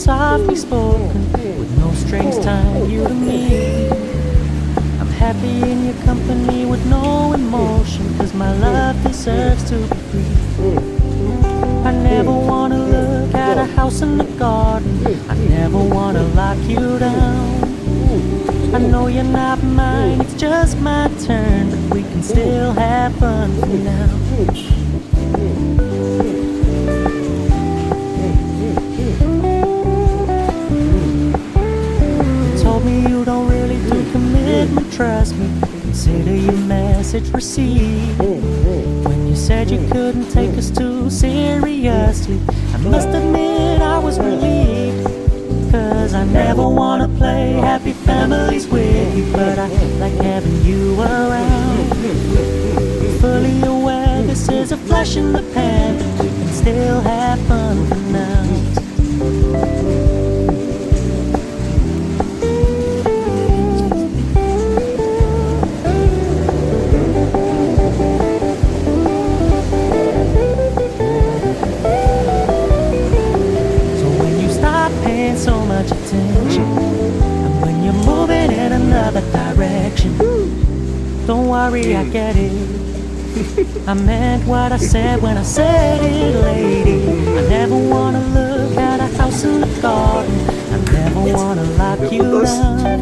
softly spoken, with no strings tied you to me. I'm happy in your company with no emotion, 'cause my love deserves to be free. I never wanna look at a house in the garden, I never wanna lock you down. I know you're not mine, it's just my turn, but we can still have fun for now. Told me you don't really do commitment, trust me, consider your message received. When you said you couldn't take us too seriously, I must admit I was relieved. 'Cause I never wanna play happy families with you, but I like having you around. Fully aware this is a flash in the pan, but we can still have fun for now. So much attention, and when you're moving in another direction, don't worry, I get it. I meant what I said when I said it, lady. I never wanna look at a house in the garden, I never wanna lock you down.